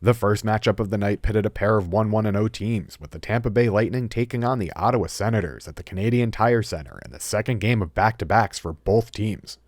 The first matchup of the night pitted a pair of 1-1-0 teams, with the Tampa Bay Lightning taking on the Ottawa Senators at the Canadian Tire Center in the second game of back-to-backs for both teams.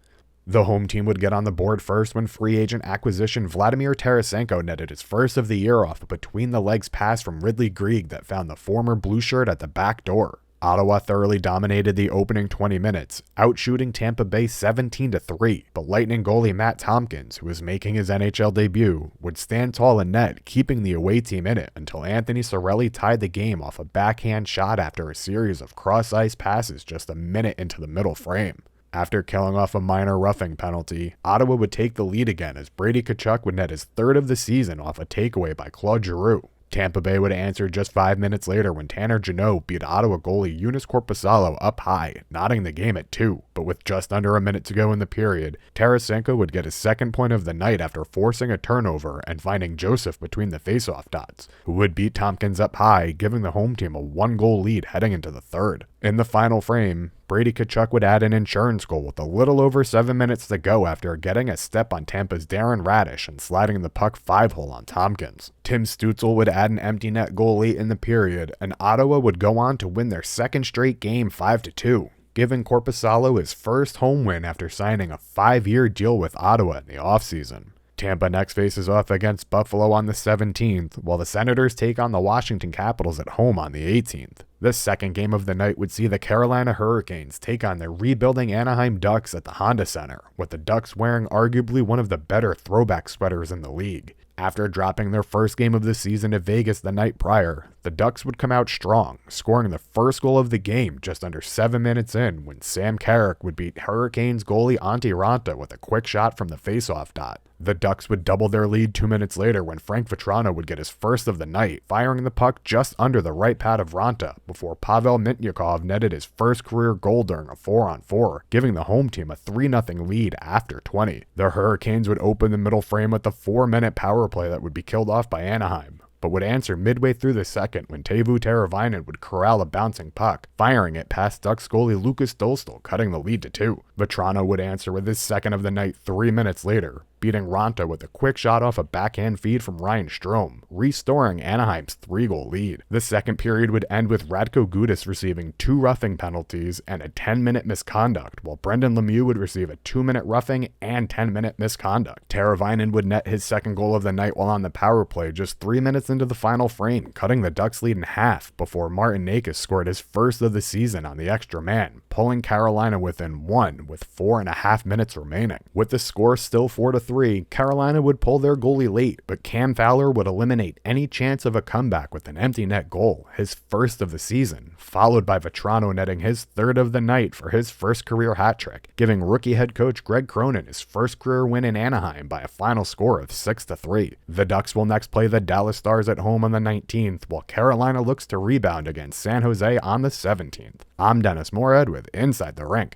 The home team would get on the board first when free agent acquisition Vladimir Tarasenko netted his first of the year off a between-the-legs pass from Ridley Greig that found the former blue shirt at the back door. Ottawa thoroughly dominated the opening 20 minutes, outshooting Tampa Bay 17-3, but Lightning goalie Matt Tompkins, who was making his NHL debut, would stand tall in net, keeping the away team in it until Anthony Cirelli tied the game off a backhand shot after a series of cross-ice passes just a minute into the middle frame. After killing off a minor roughing penalty, Ottawa would take the lead again as Brady Tkachuk would net his third of the season off a takeaway by Claude Giroux. Tampa Bay would answer just 5 minutes later when Tanner Jeannot beat Ottawa goalie Joonas Korpisalo up high, knotting the game at 2. But with just under a minute to go in the period, Tarasenko would get his second point of the night after forcing a turnover and finding Joseph between the faceoff dots, who would beat Tompkins up high, giving the home team a 1-goal lead heading into the third. In the final frame, Brady Tkachuk would add an insurance goal with a little over 7 minutes to go after getting a step on Tampa's Darren Radish and sliding the puck 5-hole on Tompkins. Tim Stützle would add an empty net goal late in the period, and Ottawa would go on to win their second straight game 5-2, giving Korpisalo his first home win after signing a 5-year deal with Ottawa in the offseason. Tampa next faces off against Buffalo on the 17th, while the Senators take on the Washington Capitals at home on the 18th. This second game of the night would see the Carolina Hurricanes take on their rebuilding Anaheim Ducks at the Honda Center, with the Ducks wearing arguably one of the better throwback sweaters in the league. After dropping their first game of the season at Vegas the night prior, the Ducks would come out strong, scoring the first goal of the game just under 7 minutes in when Sam Carrick would beat Hurricanes goalie Antti Raanta with a quick shot from the faceoff dot. The Ducks would double their lead 2 minutes later when Frank Vatrano would get his first of the night, firing the puck just under the right pad of Raanta before Pavel Mintyukov netted his first career goal during a 4-on-4, giving the home team a 3-0 lead after 20. The Hurricanes would open the middle frame with a 4-minute power play that would be killed off by Anaheim, but would answer midway through the second when Teuvo Teravainen would corral a bouncing puck, firing it past Ducks goalie Lucas Dostal, cutting the lead to 2. Vatrano would answer with his second of the night 3 minutes later, beating Raanta with a quick shot off a backhand feed from Ryan Strome, restoring Anaheim's 3-goal lead. The second period would end with Radko Gudas receiving 2 roughing penalties and a 10-minute misconduct, while Brendan Lemieux would receive a 2-minute roughing and 10-minute misconduct. Teravainen would net his second goal of the night while on the power play just 3 minutes into the final frame, cutting the Ducks' lead in half before Martin Necas scored his first of the season on the extra man, pulling Carolina within 1 with 4.5 minutes remaining. With the score still 4-3, Carolina would pull their goalie late, but Cam Fowler would eliminate any chance of a comeback with an empty net goal, his first of the season, followed by Vatrano netting his third of the night for his first career hat trick, giving rookie head coach Greg Cronin his first career win in Anaheim by a final score of 6-3. The Ducks will next play the Dallas Stars at home on the 19th, while Carolina looks to rebound against San Jose on the 17th. I'm Dennis Moorhead with Inside the Rink.